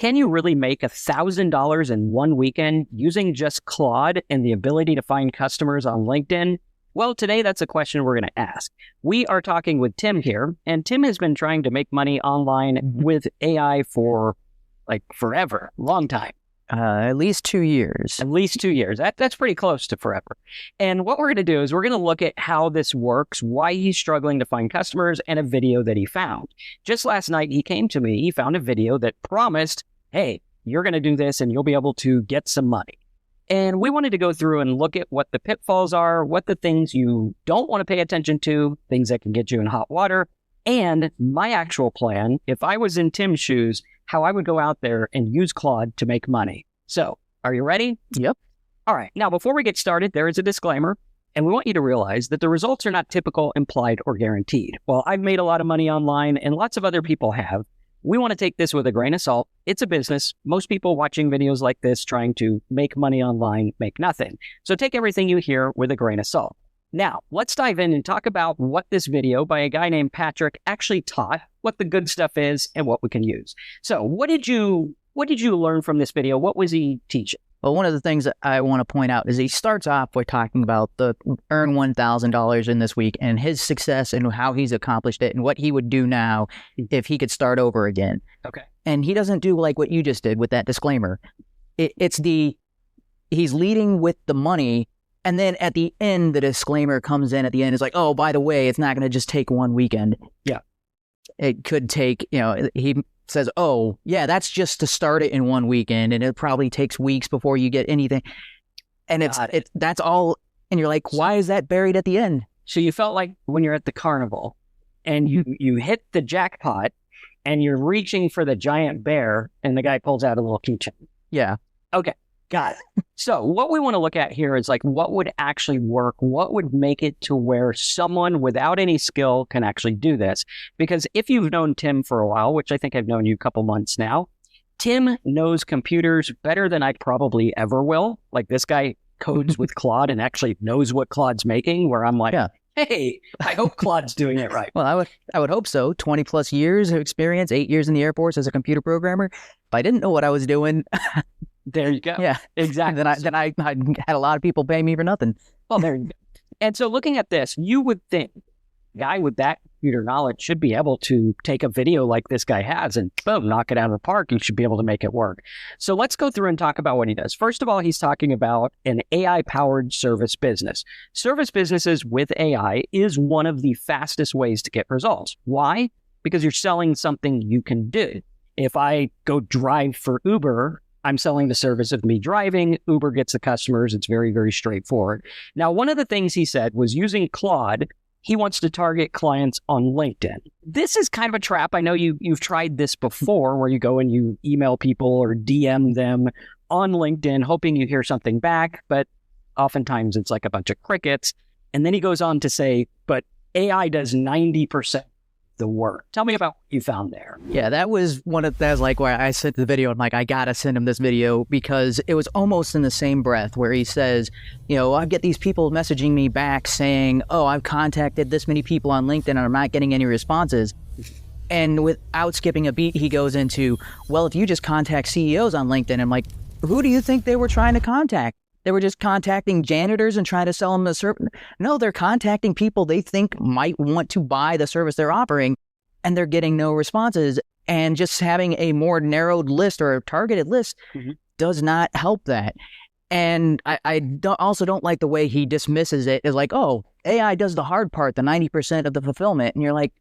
Can you really make $1,000 in one weekend using just Claude and the ability to find customers on LinkedIn? Well, today that's a question we're going to ask. We are talking with Tim here, and Tim has been trying to make money online with AI for like forever, long time. At least 2 years. At least 2 years. That's pretty close to forever. And what we're going to do is we're going to look at how this works, why he's struggling to find customers, and a video that he found. Just last night, he came to me. He found a video that promised, hey, you're going to do this and you'll be able to get some money. And we wanted to go through and look at what the pitfalls are, what the things you don't want to pay attention to, things that can get you in hot water, and my actual plan, if I was in Tim's shoes, how I would go out there and use Claude to make money. So, are you ready? Yep. All right. Now, before we get started, there is a disclaimer, and we want you to realize that the results are not typical, implied, or guaranteed. While I've made a lot of money online and lots of other people have, we want to take this with a grain of salt. It's a business. Most people watching videos like this trying to make money online make nothing. So take everything you hear with a grain of salt. Now, let's dive in and talk about what this video by a guy named Patrick actually taught, what the good stuff is, and what we can use. So what did you learn from this video? What was he teaching? Well, one of the things that I want to point out is he starts off by talking about the earn $1,000 in this week and his success and how he's accomplished it and what he would do now if he could start over again. Okay. And he doesn't do like what you just did with that disclaimer. He's leading with the money. And then at the end, the disclaimer comes in at the end. It's like, oh, by the way, it's not going to just take one weekend. Yeah. It could take, he says, oh, yeah, that's just to start it in one weekend. And it probably takes weeks before you get anything. And that's all. And you're like, why is that buried at the end? So you felt like when you're at the carnival and you hit the jackpot and you're reaching for the giant bear and the guy pulls out a little keychain. Yeah. Okay. Got it. So what we want to look at here is like what would actually work, what would make it to where someone without any skill can actually do this. Because if you've known Tim for a while, which I think I've known you a couple months now, Tim knows computers better than I probably ever will. Like this guy codes with Claude and actually knows what Claude's making, where I'm like, hey, I hope Claude's doing it right. Well, I would hope so. 20 plus years of experience, 8 years in the Air Force as a computer programmer. If I didn't know what I was doing... There you go. Yeah, exactly. Then I had a lot of people pay me for nothing. Well, there you go. And so looking at this, you would think a guy with that computer knowledge should be able to take a video like this guy has and boom, knock it out of the park. You should be able to make it work. So let's go through and talk about what he does. First of all, he's talking about an AI-powered service business. Service businesses with AI is one of the fastest ways to get results. Why? Because you're selling something you can do. If I go drive for Uber, I'm selling the service of me driving. Uber gets the customers. It's very, very straightforward. Now, one of the things he said was using Claude, he wants to target clients on LinkedIn. This is kind of a trap. I know you've tried this before where you go and you email people or DM them on LinkedIn, hoping you hear something back, but oftentimes it's like a bunch of crickets. And then he goes on to say, but AI does 90% the work. Tell me about what you found there. Yeah, that was like where I sent the video. I'm like, I gotta send him this video because it was almost in the same breath where he says, I get these people messaging me back saying, oh, I've contacted this many people on LinkedIn and I'm not getting any responses. And without skipping a beat, he goes into, well, if you just contact CEOs on LinkedIn, I'm like, who do you think they were trying to contact? They were just contacting janitors and trying to sell them a service. No, they're contacting people they think might want to buy the service they're offering, and they're getting no responses. And just having a more narrowed list or a targeted list does not help that. And I also don't like the way he dismisses it as like, oh, AI does the hard part, the 90% of the fulfillment. And you're like,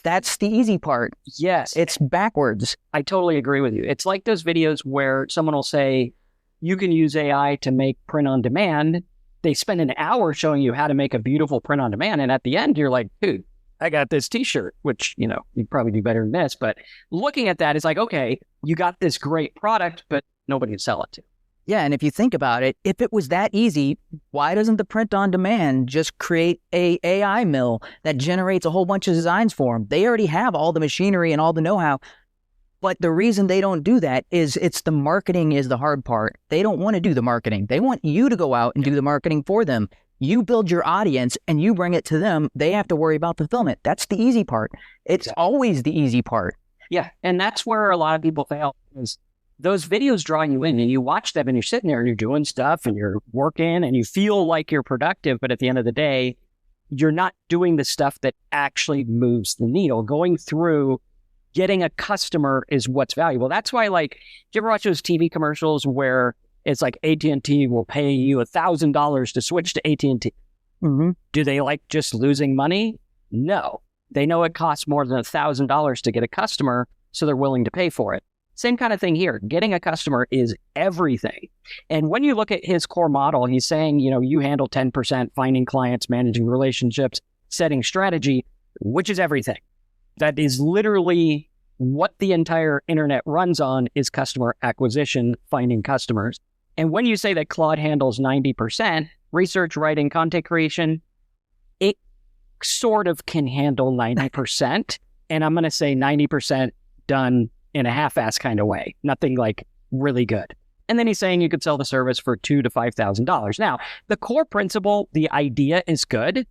that's the easy part. Yes. It's backwards. I totally agree with you. It's like those videos where someone will say, you can use AI to make print on demand. They spend an hour showing you how to make a beautiful print on demand. And at the end, you're like, dude, I got this t-shirt, which, you'd probably do better than this. But looking at that, it's like, okay, you got this great product, but nobody to sell it to. Yeah. And if you think about it, if it was that easy, why doesn't the print on demand just create a AI mill that generates a whole bunch of designs for them? They already have all the machinery and all the know-how. But the reason they don't do that is it's the marketing is the hard part. They don't want to do the marketing. They want you to go out and do the marketing for them. You build your audience and you bring it to them. They have to worry about fulfillment. That's the easy part. It's always the easy part. Yeah. And that's where a lot of people fail is those videos draw you in, and you watch them and you're sitting there and you're doing stuff and you're working and you feel like you're productive. But at the end of the day, you're not doing the stuff that actually moves the needle. Going through getting a customer is what's valuable. That's why, like, do you ever watch those TV commercials where it's like AT&T will pay you $1,000 to switch to AT&T? Mm-hmm. Do they like just losing money? No. They know it costs more than $1,000 to get a customer, so they're willing to pay for it. Same kind of thing here. Getting a customer is everything. And when you look at his core model, he's saying, you know, you handle 10%, finding clients, managing relationships, setting strategy, which is everything. That is literally what the entire internet runs on, is customer acquisition, finding customers. And when you say that Claude handles 90%, research, writing, content creation, it sort of can handle 90%. And I'm going to say 90% done in a half-ass kind of way. Nothing like really good. And then he's saying you could sell the service for $2,000 to $5,000. Now, the core principle, the idea is good.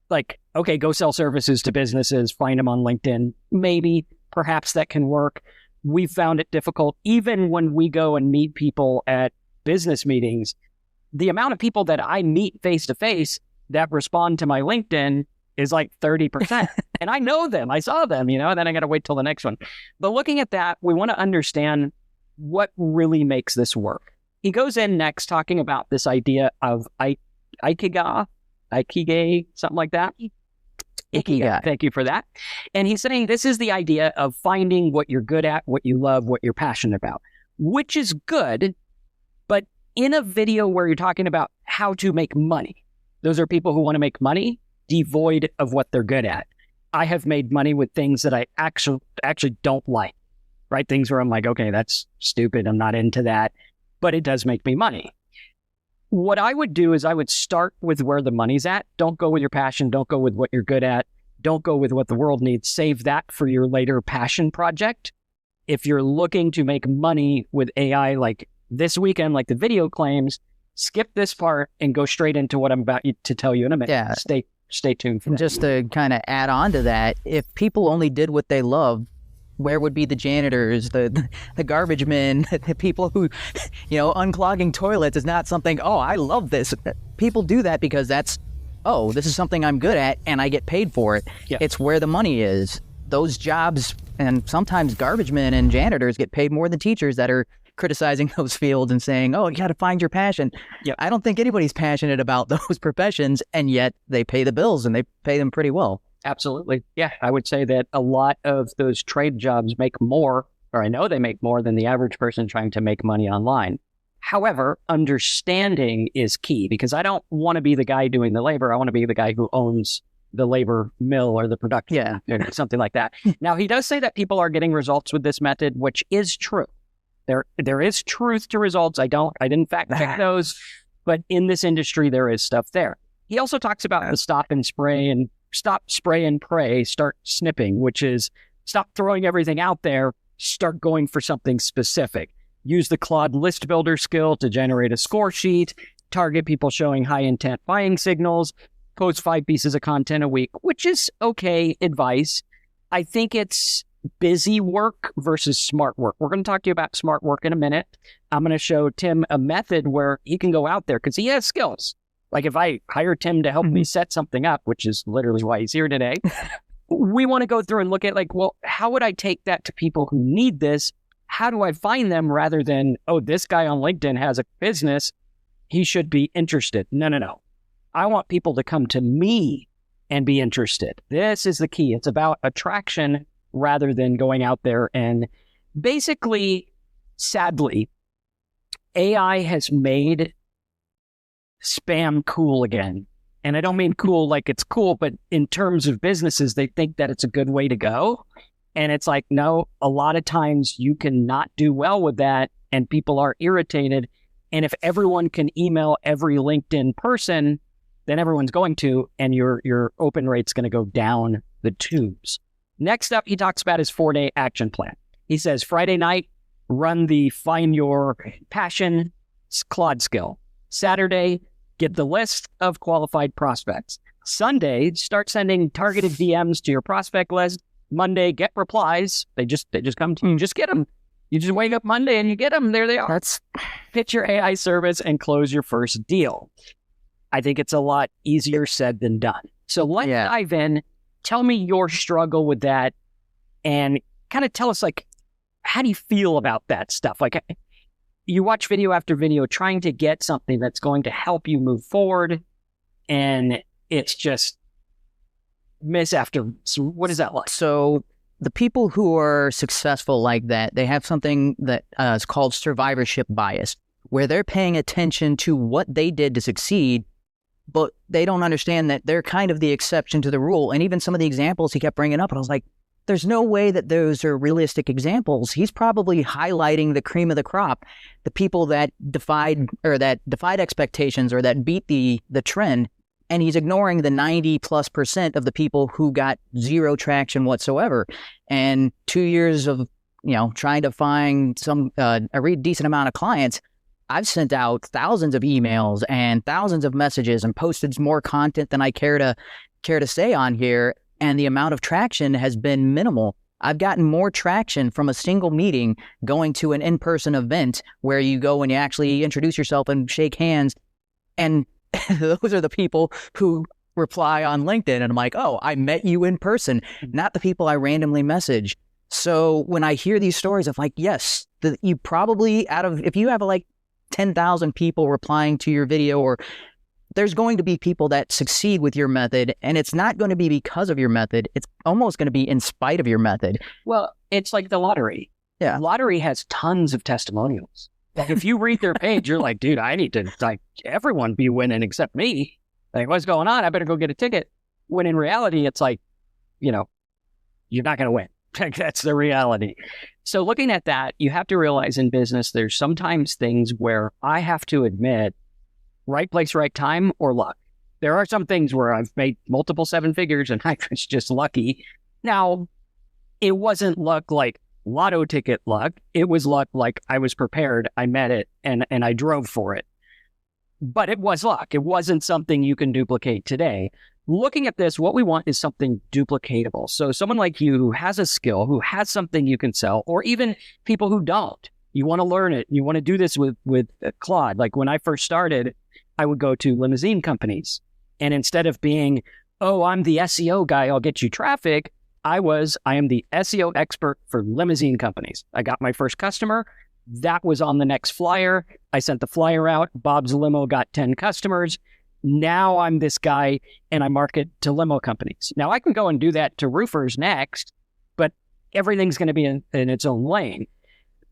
Like, okay, go sell services to businesses, find them on LinkedIn. Maybe, perhaps that can work. We've found it difficult. Even when we go and meet people at business meetings, the amount of people that I meet face-to-face that respond to my LinkedIn is like 30%. And I know them. I saw them, you know, and then I got to wait till the next one. But looking at that, we want to understand what really makes this work. He goes in next talking about this idea of Ikigai, something like that. Ikigai. Thank you for that. And he's saying this is the idea of finding what you're good at, what you love, what you're passionate about, which is good. But in a video where you're talking about how to make money, those are people who want to make money, devoid of what they're good at. I have made money with things that I actually don't like, right? Things where I'm like, okay, that's stupid. I'm not into that, but it does make me money. What I would do is I would start with where the money's at. Don't go with your passion. Don't go with what you're good at. Don't go with what the world needs. Save that for your later passion project. If you're looking to make money with AI like this weekend, like the video claims, skip this part and go straight into what I'm about to tell you in a minute. Yeah. Stay tuned for that. Just to kind of add on to that, if people only did what they love, where would be the janitors, the garbage men, the people who, you know, unclogging toilets is not something, oh, I love this. People do that because that's, oh, this is something I'm good at and I get paid for it. Yeah. It's where the money is. Those jobs, and sometimes garbage men and janitors get paid more than teachers that are criticizing those fields and saying, oh, you got to find your passion. Yep. I don't think anybody's passionate about those professions, and yet they pay the bills and they pay them pretty well. Absolutely. Yeah, I would say that a lot of those trade jobs make more, or I know they make more than the average person trying to make money online. However, understanding is key, because I don't want to be the guy doing the labor. I want to be the guy who owns the labor mill or the production, something like that. Now, he does say that people are getting results with this method, which is true. There is truth to results. I didn't fact check those, but in this industry, there is stuff there. He also talks about the stop, spray and pray, start snipping, which is stop throwing everything out there, start going for something specific. Use the Claude list builder skill to generate a score sheet, target people showing high intent buying signals, post 5 pieces of content a week, which is okay advice. I think it's busy work versus smart work. We're going to talk to you about smart work in a minute. I'm going to show Tim a method where he can go out there because he has skills. Like if I hire Tim to help me set something up, which is literally why he's here today, we want to go through and look at like, well, how would I take that to people who need this? How do I find them rather than, oh, this guy on LinkedIn has a business, he should be interested. No. I want people to come to me and be interested. This is the key. It's about attraction rather than going out there and basically, sadly, AI has made spam cool again. And I don't mean cool like it's cool, but in terms of businesses, they think that it's a good way to go. And it's like, no, a lot of times you cannot do well with that and people are irritated. And if everyone can email every LinkedIn person, then everyone's going to, and your open rate's going to go down the tubes. Next up, he talks about his 4-day action plan. He says, Friday night, run the find your passion Claude skill. Saturday, get the list of qualified prospects. Sunday, start sending targeted DMs to your prospect list. Monday, get replies. They just come to you. Just get them. You just wake up Monday and you get them. There they are. That's Pitch your AI service and close your first deal. I think it's a lot easier said than done. So let's dive in. Tell me your struggle with that and kind of tell us, like, how do you feel about that stuff? Like, you watch video after video trying to get something that's going to help you move forward, and it's just miss after. So what is that like? so the people who are successful like that, they have something that is called survivorship bias, where they're paying attention to what they did to succeed, but they don't understand that they're kind of the exception to the rule. And even some of the examples he kept bringing up, and I was like, there's no way that those are realistic examples. He's probably highlighting the cream of the crop, the people that defied expectations or that beat the trend, and he's ignoring the 90+% of the people who got zero traction whatsoever. And 2 years of trying to find a really decent amount of clients, I've sent out thousands of emails and thousands of messages and posted more content than I care to say on here, and the amount of traction has been minimal. I've gotten more traction from a single meeting going to an in-person event where you go and you actually introduce yourself and shake hands, and those are the people who reply on LinkedIn, and I'm like, oh, I met you in person, not the people I randomly message. So when I hear these stories, I'm like, yes, you probably if you have like 10,000 people replying to your video, or there's going to be people that succeed with your method, and it's not going to be because of your method. It's almost going to be in spite of your method. Well, it's like the lottery. Yeah. Lottery has tons of testimonials. If you read their page, you're like, dude, I need to, like, everyone be winning except me. Like, what's going on? I better go get a ticket. When in reality, it's like, you're not going to win. Like, that's the reality. So looking at that, you have to realize in business, there's sometimes things where I have to admit, right place, right time, or luck. There are some things where I've made multiple 7 figures and I was just lucky. Now, it wasn't luck like lotto ticket luck. It was luck like I was prepared, I met it, and I drove for it. But it was luck. It wasn't something you can duplicate today. Looking at this, what we want is something duplicatable. So someone like you who has a skill, who has something you can sell, or even people who don't. You want to learn it. You want to do this with Claude. Like when I first started, I would go to limousine companies. And instead of being, oh, I'm the SEO guy, I'll get you traffic, I am the SEO expert for limousine companies. I got my first customer. That was on the next flyer. I sent the flyer out. Bob's Limo got 10 customers. Now I'm this guy and I market to limo companies. Now I can go and do that to roofers next, but everything's going to be in its own lane.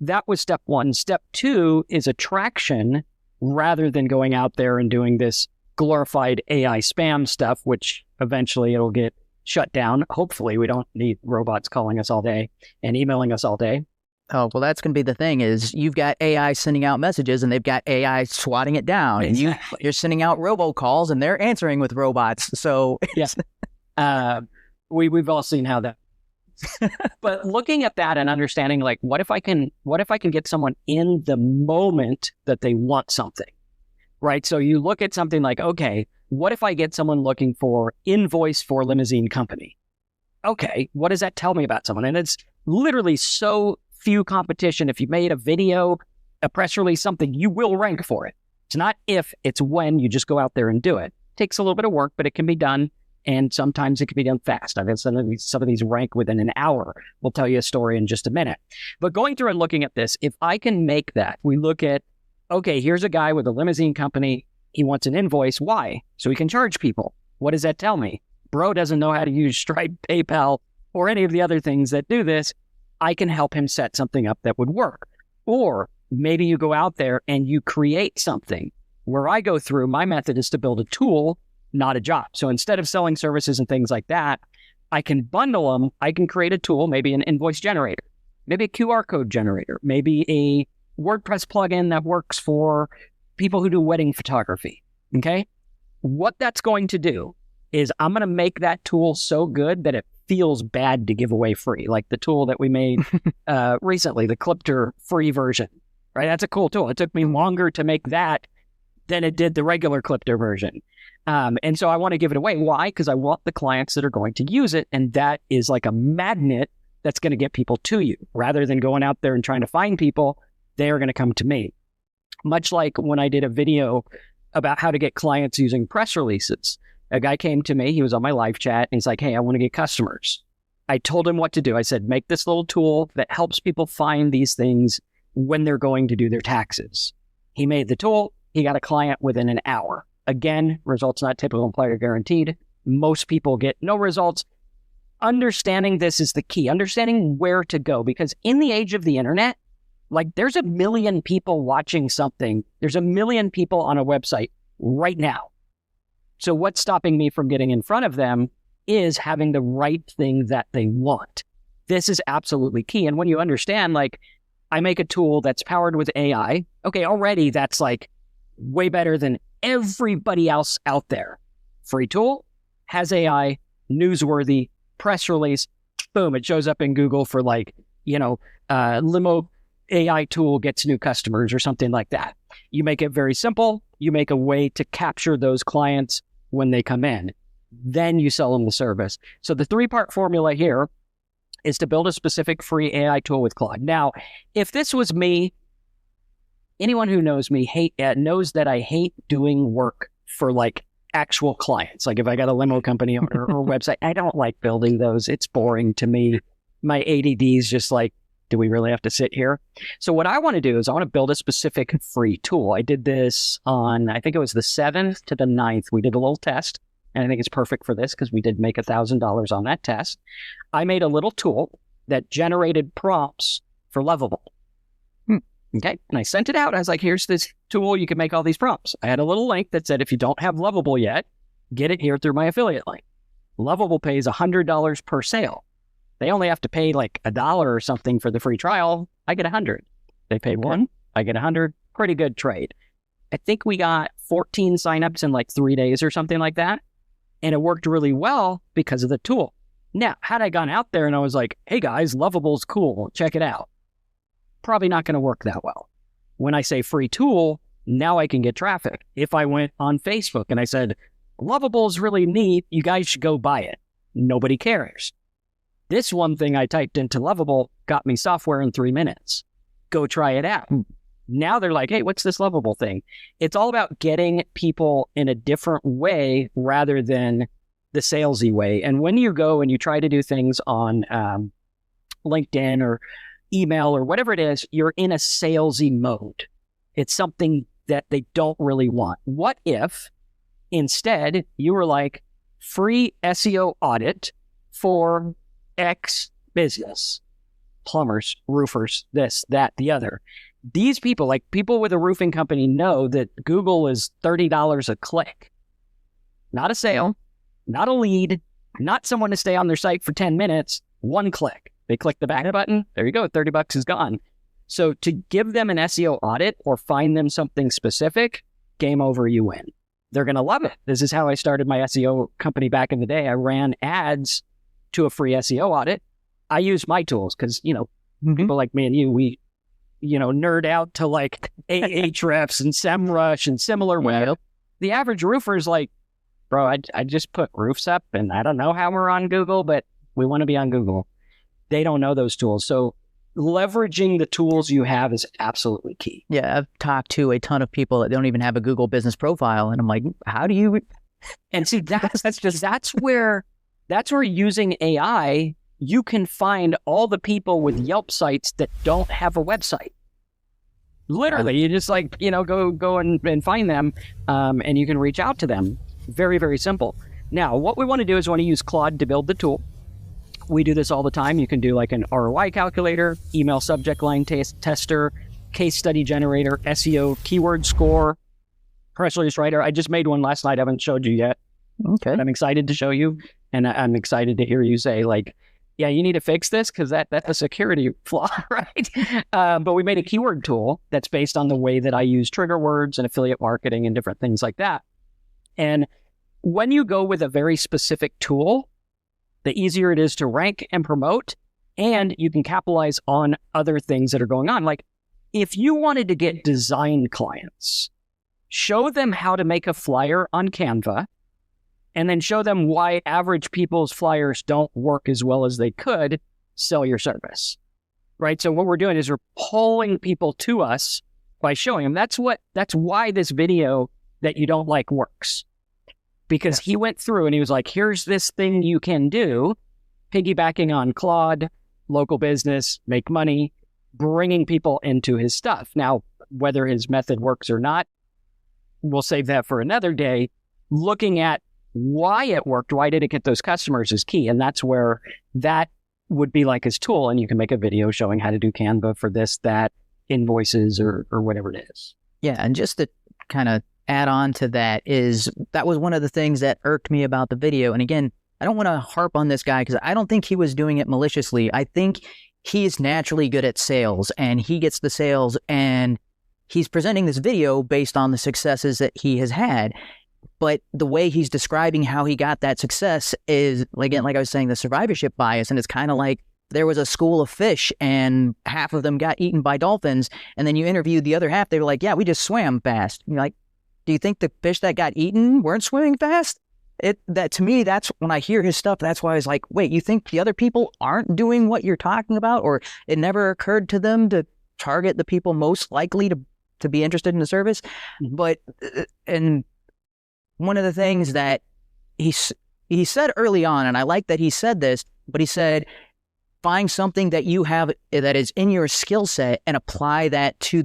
That was step 1. Step 2 is attraction rather than going out there and doing this glorified AI spam stuff, which eventually it'll get shut down. Hopefully we don't need robots calling us all day and emailing us all day. Oh, well, that's going to be the thing is you've got AI sending out messages and they've got AI swatting it down. Exactly. And you're sending out robocalls and they're answering with robots. So yeah, we've all seen how that. But looking at that and understanding, like, what if I can get someone in the moment that they want something, right? So you look at something like, okay, what if I get someone looking for invoice for limousine company? Okay, what does that tell me about someone? And it's literally so few competition. If you made a video, a press release, something, you will rank for it. It's not if, it's when. You just go out there and do it. Takes a little bit of work, but it can be done. And sometimes it can be done fast. I mean, some of these rank within an hour. We'll tell you a story in just a minute. But going through and looking at this, if I can make that, we look at, okay, here's a guy with a limousine company. He wants an invoice. Why? So he can charge people. What does that tell me? Bro doesn't know how to use Stripe, PayPal, or any of the other things that do this. I can help him set something up that would work. Or maybe you go out there and you create something. Where I go through, my method is to build a tool, not a job. So instead of selling services and things like that, I can bundle them. I can create a tool, maybe an invoice generator, maybe a QR code generator, maybe a WordPress plugin that works for people who do wedding photography. Okay. What that's going to do is I'm going to make that tool so good that it feels bad to give away free. Like the tool that we made recently, the Clipter free version, right? That's a cool tool. It took me longer to make that than it did the regular Clipter version. And so I want to give it away. Why? Because I want the clients that are going to use it. And that is like a magnet that's going to get people to you. Rather than going out there and trying to find people, they're going to come to me. Much like when I did a video about how to get clients using press releases. A guy came to me, he was on my live chat, and he's like, hey, I want to get customers. I told him what to do. I said, make this little tool that helps people find these things when they're going to do their taxes. He made the tool. He got a client within an hour. Again, results not typical, employer guaranteed. Most people get no results. Understanding this is the key. Understanding where to go, because in the age of the internet, like there's 1 million people watching something. There's 1 million people on a website right now. So what's stopping me from getting in front of them is having the right thing that they want. This is absolutely key. And when you understand, like, I make a tool that's powered with AI. Okay, already that's like way better than everybody else out there. Free tool, has AI, newsworthy, press release, boom, it shows up in Google for like, limo AI tool gets new customers or something like that. You make it very simple. You make a way to capture those clients when they come in. Then you sell them the service. So the 3-part formula here is to build a specific free AI tool with Claude. Now, if this was me, anyone who knows me knows that I hate doing work for like actual clients. Like if I got a limo company or website, I don't like building those. It's boring to me. My ADD is just like, do we really have to sit here? So what I want to do is I want to build a specific free tool. I did this on, I think it was the 7th to the 9th. We did a little test, and I think it's perfect for this because we did make $1,000 on that test. I made a little tool that generated prompts for Lovable. Okay. And I sent it out. I was like, here's this tool. You can make all these prompts. I had a little link that said, if you don't have Lovable yet, get it here through my affiliate link. Lovable pays $100 per sale. They only have to pay like $1 or something for the free trial. I get 100. They pay one, I get 100. Pretty good trade. I think we got 14 signups in like 3 days or something like that. And it worked really well because of the tool. Now, had I gone out there and I was like, hey guys, Lovable's cool, check it out, probably not going to work that well. When I say free tool, now I can get traffic. If I went on Facebook and I said, Lovable's really neat, you guys should go buy it, nobody cares. This one thing I typed into Lovable got me software in 3 minutes. Go try it out. Now they're like, hey, what's this Lovable thing? It's all about getting people in a different way rather than the salesy way. And when you go and you try to do things on LinkedIn or email or whatever it is, you're in a salesy mode. It's something that they don't really want. What if instead you were like, free SEO audit for X business, plumbers, roofers, this, that, the other. These people, like people with a roofing company, know that Google is $30 a click. Not a sale, not a lead, not someone to stay on their site for 10 minutes, 1 click. They click the back button, there you go, $30 is gone. So to give them an SEO audit or find them something specific, game over, you win. They're going to love it. This is how I started my SEO company back in the day. I ran ads to a free SEO audit. I use my tools because, people like me and you, we, nerd out to like Ahrefs and SEMrush and SimilarWeb. The average roofer is like, bro, I just put roofs up and I don't know how we're on Google, but we want to be on Google. They don't know those tools. So leveraging the tools you have is absolutely key. Yeah, I've talked to a ton of people that don't even have a Google business profile. And I'm like, how do you? And see, that's where using AI, you can find all the people with Yelp sites that don't have a website. Literally, you just like, go and find them and you can reach out to them. Very, very simple. Now, what we want to do is we want to use Claude to build the tool. We do this all the time. You can do like an ROI calculator, email subject line tester, case study generator, SEO, keyword score, press release writer. I just made one last night. I haven't showed you yet. Okay. But I'm excited to show you. And I'm excited to hear you say like, yeah, you need to fix this because that's a security flaw, right? But we made a keyword tool that's based on the way that I use trigger words and affiliate marketing and different things like that. And when you go with a very specific tool, the easier it is to rank and promote, and you can capitalize on other things that are going on. Like if you wanted to get design clients, show them how to make a flyer on Canva, and then show them why average people's flyers don't work as well as they could, sell your service, right? So what we're doing is we're pulling people to us by showing them. That's why this video that you don't like works, because he went through and he was like, here's this thing you can do, piggybacking on Claude, local business, make money, bringing people into his stuff. Now, whether his method works or not, we'll save that for another day. Looking at why it worked, why did it get those customers is key. And that's where that would be like his tool. And you can make a video showing how to do Canva for this, that, invoices, or whatever it is. Yeah. And just to kind of add on to that was one of the things that irked me about the video. And again, I don't want to harp on this guy because I don't think he was doing it maliciously. I think he's naturally good at sales and he gets the sales and he's presenting this video based on the successes that he has had. But the way he's describing how he got that success is, again, like I was saying, the survivorship bias. And it's kind of like there was a school of fish and half of them got eaten by dolphins. And then you interviewed the other half. They were like, yeah, we just swam fast. And you're like, do you think the fish that got eaten weren't swimming fast? That to me, that's when I hear his stuff. That's why I was like, wait, you think the other people aren't doing what you're talking about? Or it never occurred to them to target the people most likely to be interested in the service? But, and one of the things that he said early on, and I like that he said this, but he said, find something that you have that is in your skill set and apply that to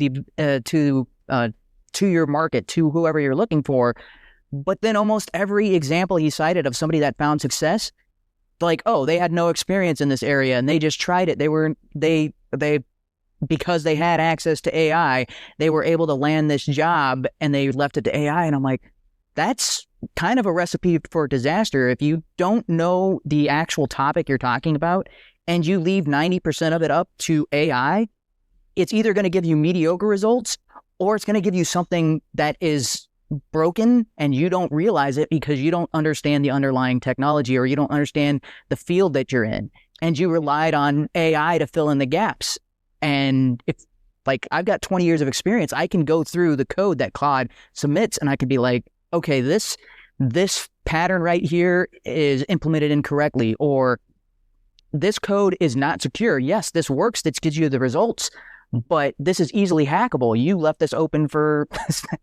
your market, to whoever you're looking for. But then almost every example he cited of somebody that found success, like, oh, they had no experience in this area and they just tried it. They because they had access to AI, they were able to land this job and they left it to AI. And I'm like, that's kind of a recipe for disaster. If you don't know the actual topic you're talking about and you leave 90% of it up to AI, it's either going to give you mediocre results or it's going to give you something that is broken and you don't realize it because you don't understand the underlying technology or you don't understand the field that you're in. And you relied on AI to fill in the gaps. And if, like, I've got 20 years of experience, I can go through the code that Claude submits and I could be like, okay, this pattern right here is implemented incorrectly, or this code is not secure. Yes, this works. This gives you the results, but this is easily hackable. You left this open for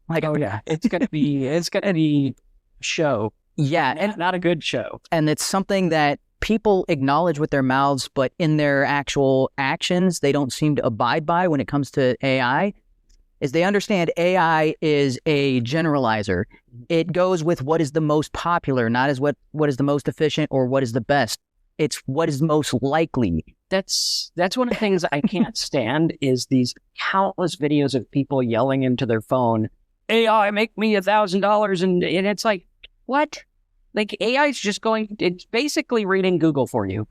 like, oh yeah, it's gonna be show. Yeah, and not a good show. And it's something that people acknowledge with their mouths, but in their actual actions, they don't seem to abide by when it comes to AI. Is they understand AI is a generalizer. It goes with what is the most popular, not as what is the most efficient or what is the best. It's what is most likely. That's one of the things I can't stand is these countless videos of people yelling into their phone, AI, make me $1,000. And it's like, what? Like AI is just it's basically reading Google for you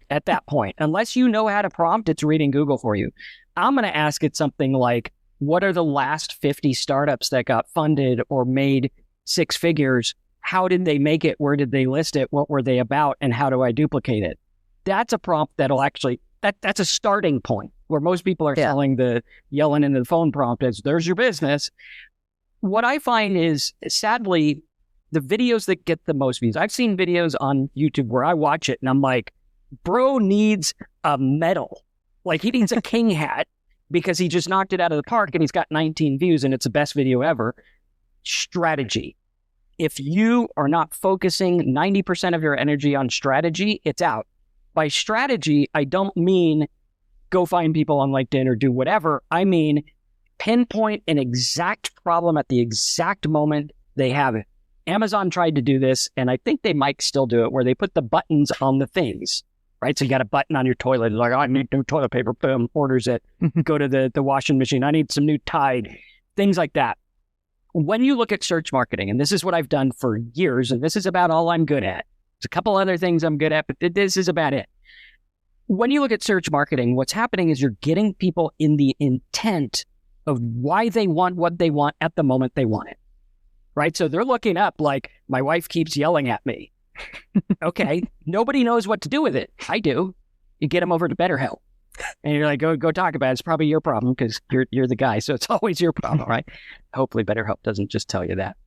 at that point. Unless you know how to prompt, it's reading Google for you. I'm going to ask it something like, what are the last 50 startups that got funded or made six figures? How did they make it? Where did they list it? What were they about? And how do I duplicate it? That's a prompt that'll actually, that's a starting point where most people are telling the yelling into the phone prompt is, there's your business. What I find is, sadly, the videos that get the most views, I've seen videos on YouTube where I watch it and I'm like, bro needs a medal. Like he needs a king hat because he just knocked it out of the park and he's got 19 views and it's the best video ever. Strategy. If you are not focusing 90% of your energy on strategy, it's out. By strategy, I don't mean go find people on LinkedIn or do whatever. I mean, pinpoint an exact problem at the exact moment they have it. Amazon tried to do this, and I think they might still do it, where they put the buttons on the things, right? So you got a button on your toilet, like, oh, I need new toilet paper, boom, orders it. Go to the washing machine, I need some new Tide, things like that. When you look at search marketing, and this is what I've done for years, and this is about all I'm good at. There's a couple other things I'm good at, but this is about it. When you look at search marketing, what's happening is you're getting people in the intent of why they want what they want at the moment they want it, right? So they're looking up like, my wife keeps yelling at me. Okay, nobody knows what to do with it. I do. You get them over to BetterHelp. And you're like, go talk about it. It's probably your problem because you're the guy. So it's always your problem, right? Hopefully BetterHelp doesn't just tell you that.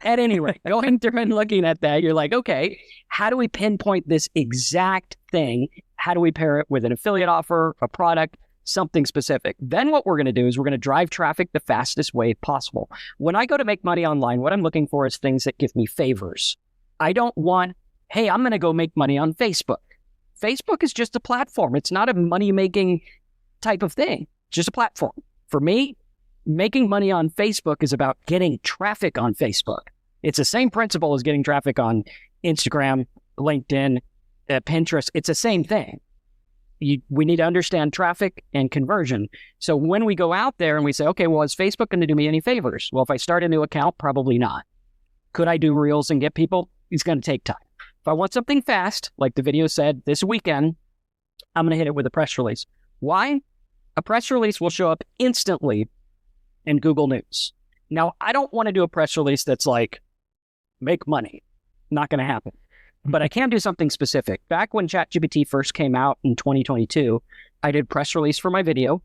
At any rate, going through and looking at that, you're like, okay, how do we pinpoint this exact thing How do we pair it with an affiliate offer, a product, something specific? Then what we're going to do is we're going to drive traffic the fastest way possible. When I go to make money online, what I'm looking for is things that give me favors. I don't want, hey, I'm going to go make money on Facebook. Facebook is just a platform. It's not a money-making type of thing, it's just a platform. For me, making money on Facebook is about getting traffic on Facebook. It's the same principle as getting traffic on Instagram, LinkedIn, Pinterest. It's the same thing. We need to understand traffic and conversion. So when we go out there and we say, okay, well, is Facebook going to do me any favors? Well, if I start a new account, probably not. Could I do reels and get people? It's going to take time. If I want something fast, like the video said, this weekend, I'm going to hit it with a press release. Why? A press release will show up instantly in Google News. Now, I don't want to do a press release that's like, make money. Not going to happen. But I can do something specific. Back when ChatGPT first came out in 2022, I did press release for my video.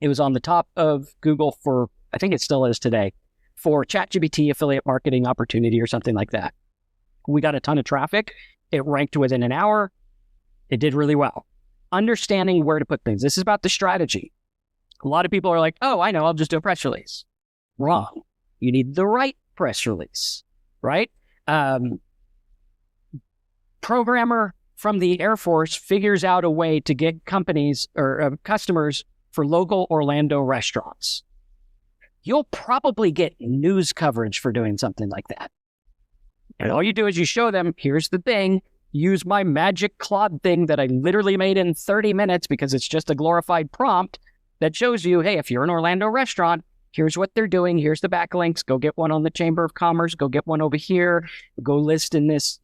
It was on the top of Google for, I think it still is today, for ChatGPT affiliate marketing opportunity or something like that. We got a ton of traffic. It ranked within an hour. It did really well. Understanding where to put things. This is about the strategy. A lot of people are like, oh, I know, I'll just do a press release. Wrong. You need the right press release, right? Programmer from the Air Force figures out a way to get companies or customers for local Orlando restaurants. You'll probably get news coverage for doing something like that. And all you do is you show them, here's the thing, use my magic Claude thing that I literally made in 30 minutes because it's just a glorified prompt that shows you, hey, if you're an Orlando restaurant, here's what they're doing. Here's the backlinks. Go get one on the Chamber of Commerce. Go get one over here. Go list in this,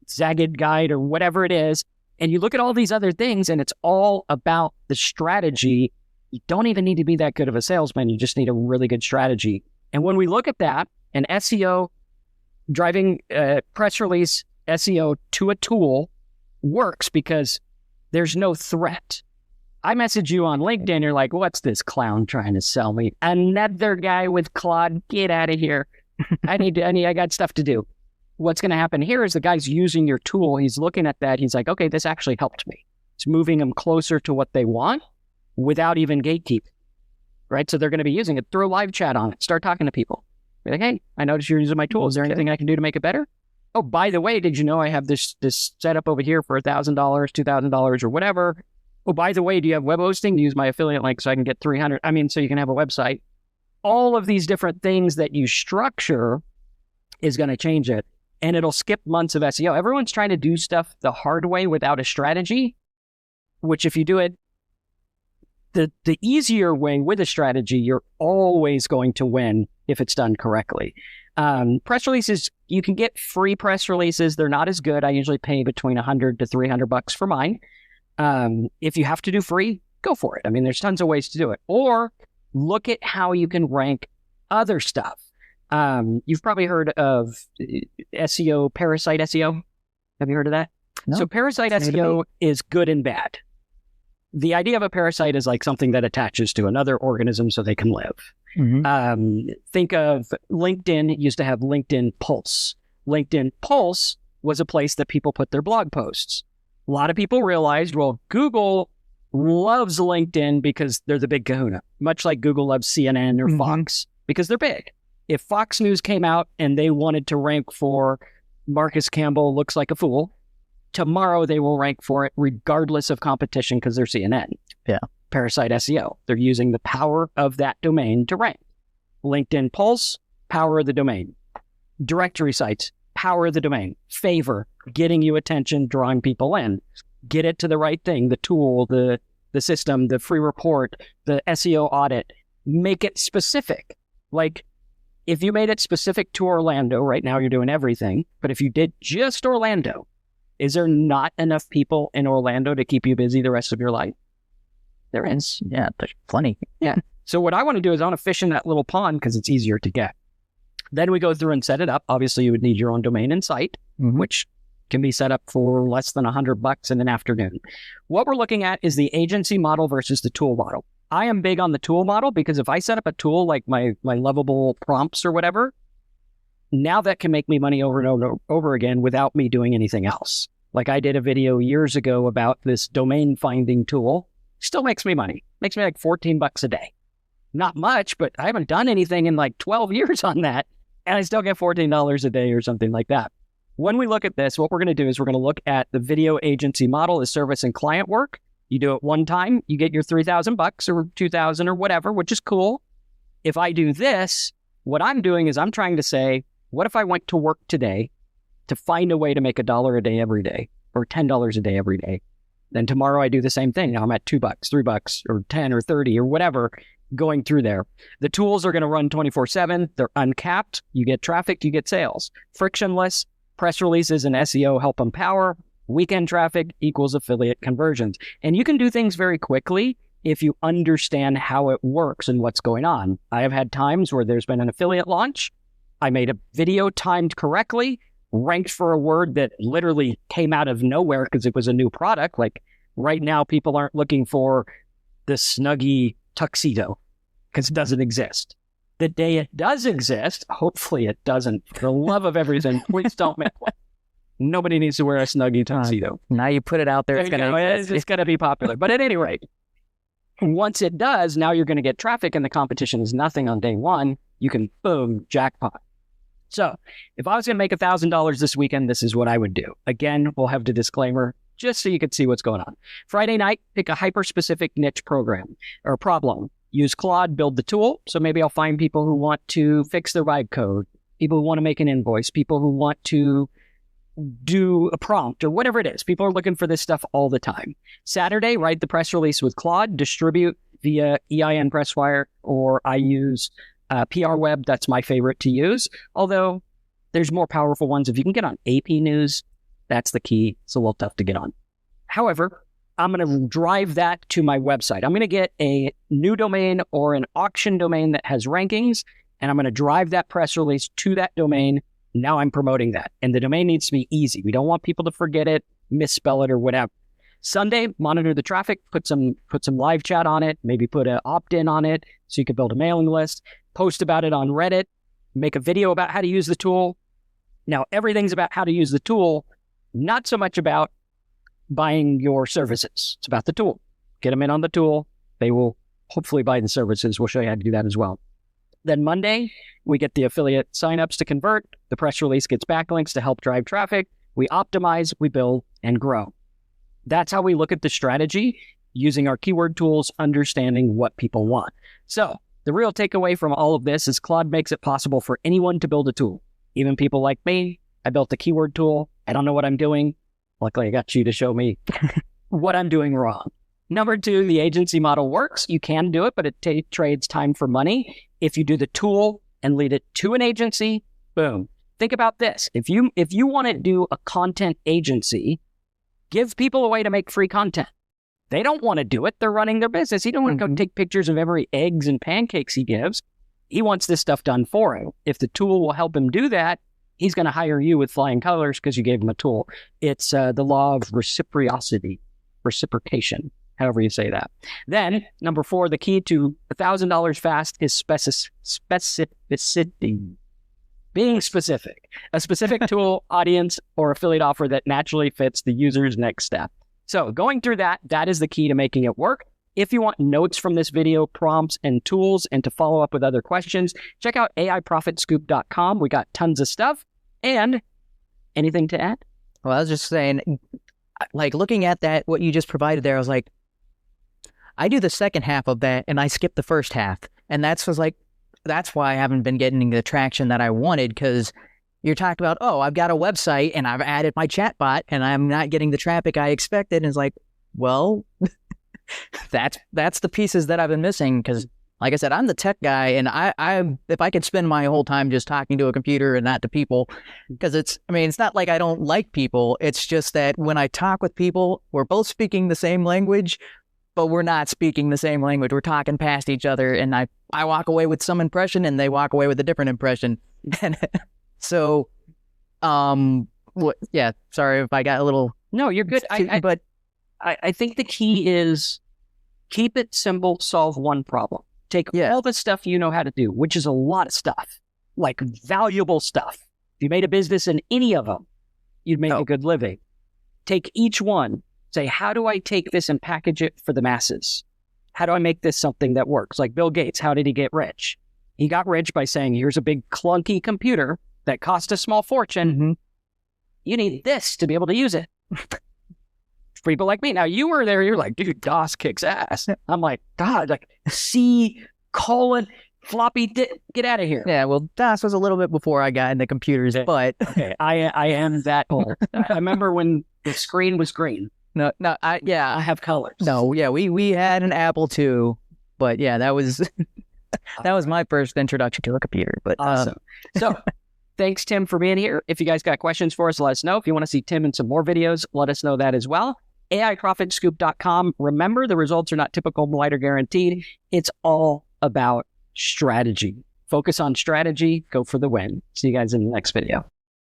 Zagged guide or whatever it is. And you look at all these other things and it's all about the strategy. You don't even need to be that good of a salesman. You just need a really good strategy. And when we look at that, an SEO, driving press release SEO to a tool works because there's no threat. I message you on LinkedIn, you're like, what's this clown trying to sell me? Another guy with Claude, get out of here. I got stuff to do. What's going to happen here is the guy's using your tool. He's looking at that. He's like, okay, this actually helped me. It's moving them closer to what they want without even gatekeeping, right? So they're going to be using it. Throw live chat on it. Start talking to people. Be like, hey, I noticed you're using my tool. Is there anything I can do to make it better? Oh, by the way, did you know I have this setup over here for $1,000, $2,000 or whatever? Oh, by the way, do you have web hosting? Use my affiliate link so I can get 300. So you can have a website. All of these different things that you structure is going to change it. And it'll skip months of SEO. Everyone's trying to do stuff the hard way without a strategy, which if you do it the easier way with a strategy, you're always going to win if it's done correctly. Press releases, you can get free press releases. They're not as good. I usually pay between $100 to $300 for mine. If you have to do free, go for it. There's tons of ways to do it. Or look at how you can rank other stuff. You've probably heard of SEO, parasite SEO. Have you heard of that? No. So parasite SEO is good and bad. The idea of a parasite is like something that attaches to another organism so they can live. Mm-hmm. Think of LinkedIn used to have LinkedIn Pulse. LinkedIn Pulse was a place that people put their blog posts. A lot of people realized, well, Google loves LinkedIn because they're the big kahuna, much like Google loves CNN or Fox because they're big. If Fox News came out and they wanted to rank for Marcus Campbell looks like a fool, tomorrow they will rank for it regardless of competition because they're CNN. Yeah. Parasite SEO. They're using the power of that domain to rank. LinkedIn Pulse, power of the domain. Directory sites, power of the domain. Favor, getting you attention, drawing people in. Get it to the right thing, the tool, the system, the free report, the SEO audit. Make it specific. Like, if you made it specific to Orlando, right now you're doing everything, but if you did just Orlando, is there not enough people in Orlando to keep you busy the rest of your life? There is. Yeah, there's plenty. Yeah. So what I want to do is I want to fish in that little pond because it's easier to get. Then we go through and set it up. Obviously, you would need your own domain and site, which can be set up for less than $100 in an afternoon. What we're looking at is the agency model versus the tool model. I am big on the tool model because if I set up a tool like my lovable prompts or whatever, now that can make me money over and over again without me doing anything else. Like I did a video years ago about this domain finding tool. Still makes me money. Makes me like $14 a day. Not much, but I haven't done anything in like 12 years on that. And I still get $14 a day or something like that. When we look at this, what we're going to do is we're going to look at the video agency model as service and client work. You do it one time, you get your $3,000 or $2,000 or whatever, which is cool. If I do this, what I'm doing is I'm trying to say, what if I went to work today to find a way to make $1 a day every day or $10 a day every day? Then tomorrow I do the same thing. Now I'm at $2, $3 or 10 or 30 or whatever going through there. The tools are going to run 24/7. They're uncapped. You get traffic, you get sales. Frictionless. Press releases and SEO help empower. Weekend traffic equals affiliate conversions. And you can do things very quickly if you understand how it works and what's going on. I have had times where there's been an affiliate launch. I made a video timed correctly, ranked for a word that literally came out of nowhere because it was a new product. Like right now, people aren't looking for the Snuggie tuxedo because it doesn't exist. The day it does exist, hopefully it doesn't. For the love of everything, please don't make one. Nobody needs to wear a Snuggie tuxedo. Now you put it out there, it's going to be popular. But at any rate, once it does, now you're going to get traffic and the competition is nothing on day one. You can, boom, jackpot. So if I was going to make $1,000 this weekend, this is what I would do. Again, we'll have the disclaimer just so you can see what's going on. Friday night, pick a hyper-specific niche program or problem. Use Claude, build the tool. So maybe I'll find people who want to fix their vibe code, people who want to make an invoice, people who want to do a prompt or whatever it is. People are looking for this stuff all the time. Saturday, write the press release with Claude, distribute via EIN Presswire, or I use PR Web. That's my favorite to use. Although there's more powerful ones. If you can get on AP News, that's the key. It's a little tough to get on. However, I'm going to drive that to my website. I'm going to get a new domain or an auction domain that has rankings, and I'm going to drive that press release to that domain. Now I'm promoting that. And the domain needs to be easy. We don't want people to forget it, misspell it, or whatever. Sunday, monitor the traffic, put some live chat on it, maybe put an opt-in on it so you can build a mailing list, post about it on Reddit, make a video about how to use the tool. Now, everything's about how to use the tool, not so much about buying your services. It's about the tool. Get them in on the tool. They will hopefully buy the services. We'll show you how to do that as well. Then Monday, we get the affiliate signups to convert. The press release gets backlinks to help drive traffic. We optimize, we build, and grow. That's how we look at the strategy, using our keyword tools, understanding what people want. So the real takeaway from all of this is Claude makes it possible for anyone to build a tool. Even people like me. I built a keyword tool. I don't know what I'm doing. Luckily, I got you to show me what I'm doing wrong. Number two, the agency model works. You can do it, but it trades time for money. If you do the tool and lead it to an agency, boom. Think about this. If you want to do a content agency, give people a way to make free content. They don't want to do it. They're running their business. He don't want to go take pictures of every eggs and pancakes he gives. He wants this stuff done for him. If the tool will help him do that, he's going to hire you with flying colors because you gave him a tool. It's the law of reciprocity, reciprocation, however you say that. Then, number four, the key to $1,000 fast is specificity. Being specific. A specific tool, audience, or affiliate offer that naturally fits the user's next step. So going through that is the key to making it work. If you want notes from this video, prompts, and tools, and to follow up with other questions, check out AIProfitScoop.com. We got tons of stuff. And anything to add? Well, I was just saying, like, looking at that, what you just provided there, I was like, I do the second half of that, and I skip the first half. And that's why I haven't been getting the traction that I wanted, because you're talking about, oh, I've got a website, and I've added my chatbot, and I'm not getting the traffic I expected. And it's like, well... that's the pieces that I've been missing, because like I said, I'm the tech guy, and I if I could spend my whole time just talking to a computer and not to people, because it's not like I don't like people. It's just that when I talk with people, we're both speaking the same language, but we're not speaking the same language. We're talking past each other, and I walk away with some impression and they walk away with a different impression. And so yeah, sorry if I got a little... No, you're good. But I think the key is keep it simple, solve one problem. Take all the stuff you know how to do, which is a lot of stuff, like valuable stuff. If you made a business in any of them, you'd make a good living. take each one, say, how do I take this and package it for the masses? How do I make this something that works? Like Bill Gates, how did he get rich? He got rich by saying, here's a big clunky computer that cost a small fortune. Mm-hmm. You need this to be able to use it. People like me. Now, you were there, you're like, dude, DOS kicks ass. I'm like, God, like C, floppy, get out of here. Yeah, well, DOS was a little bit before I got into computers, but... Okay, I am that old. I remember when the screen was green. I have colors. No, yeah, we had an Apple II, but yeah, that was that was my first introduction to a computer. But awesome. So thanks, Tim, for being here. If you guys got questions for us, let us know. If you want to see Tim in some more videos, let us know that as well. AIProfitScoop.com. Remember, the results are not typical, blind, or guaranteed. It's all about strategy. Focus on strategy. Go for the win. See you guys in the next video.